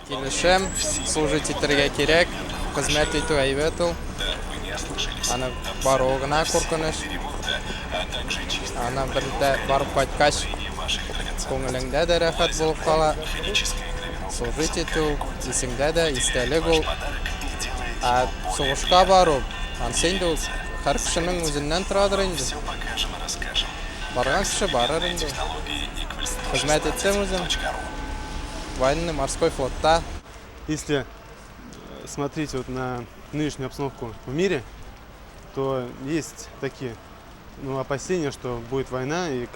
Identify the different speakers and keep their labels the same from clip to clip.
Speaker 1: Килешем, служить иттерге керек, хезмәт итү әйбәт ул. Аны бару гына куркыныч. Аны бер барып кайткач, күңелеңдә дә рәхәт булып кала. Служить итү, исеңдә дә истәлек ул. Сугышка бару, ансы инде ул һәр кешенең үзеннән торадыр инде. Барган кеше барыр инде. Хезмәт итсәм үзем, военный морской флотта.
Speaker 2: Если смотреть вот на нынешнюю обстановку в мире, то есть такие опасения, что будет война, и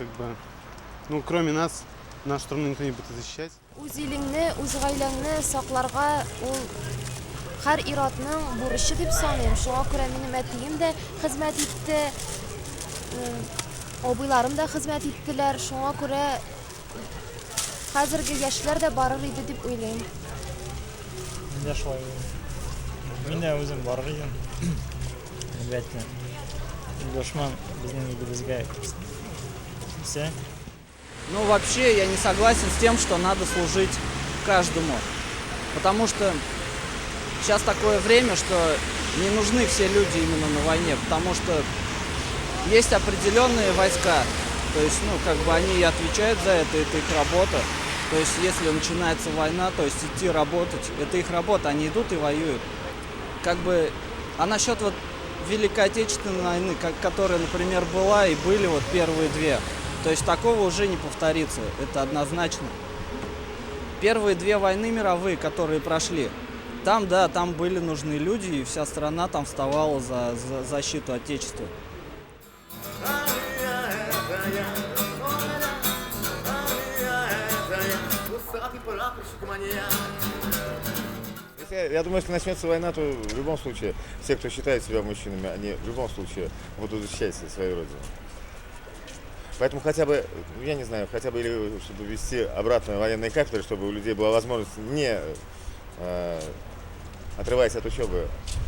Speaker 2: кроме нас, нашу страну никто не будет защищать.
Speaker 3: Үз илеңне, үз гаиләңне сакларга ул һәр ир-атның бурычы дип саныйм. Шуңа күрә минем әтием дә хезмәт итте, абыйларым да хезмәт иттеләр. Шуңа күрә хәзерге яшьләр дә барыр иде дип уйлыйм.
Speaker 4: Мин дә шулай уйлыйм. Мин дә үзем барыр идем. Әлбәттә. Дошман безнең илебезгә килсә.
Speaker 5: Ну, вообще, я не согласен с тем, что надо служить каждому. Потому что сейчас такое время, что не нужны все люди именно на войне. Потому что есть определенные войска. То есть, они и отвечают за это их работа. То есть, если начинается война, то есть идти работать, это их работа, они идут и воюют. А насчет Великой Отечественной войны, которая, например, была и были первые две, то есть такого уже не повторится, это однозначно. Первые две войны мировые, которые прошли, там были нужны люди, и вся страна там вставала за защиту Отечества.
Speaker 6: Я думаю, если начнется война, то в любом случае все, кто считает себя мужчинами, они в любом случае будут защищать свою родину. Поэтому хотя бы, я не знаю, или чтобы ввести обратно военные кафедры, чтобы у людей была возможность, не отрываясь от учебы,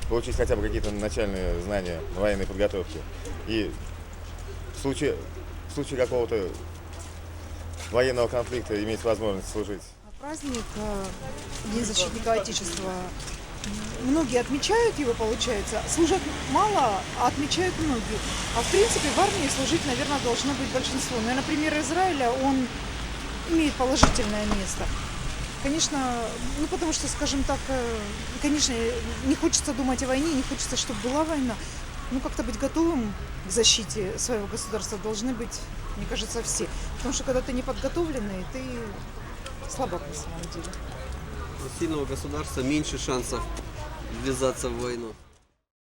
Speaker 6: получить хотя бы какие-то начальные знания военной подготовки. И в случае какого-то военного конфликта иметь возможность служить.
Speaker 7: Праздник День защитника Отечества. Многие отмечают его, получается. Служат мало, а отмечают многие. А в принципе в армии служить, наверное, должно быть большинство. Но, например, Израиля, он имеет положительное место. Конечно, потому что, скажем так, конечно, не хочется думать о войне, не хочется, чтобы была война. Как-то быть готовым к защите своего государства должны быть, мне кажется, все. Потому что когда ты не подготовленный, ты слабак на самом деле.
Speaker 8: У сильного государства меньше шансов ввязаться в войну.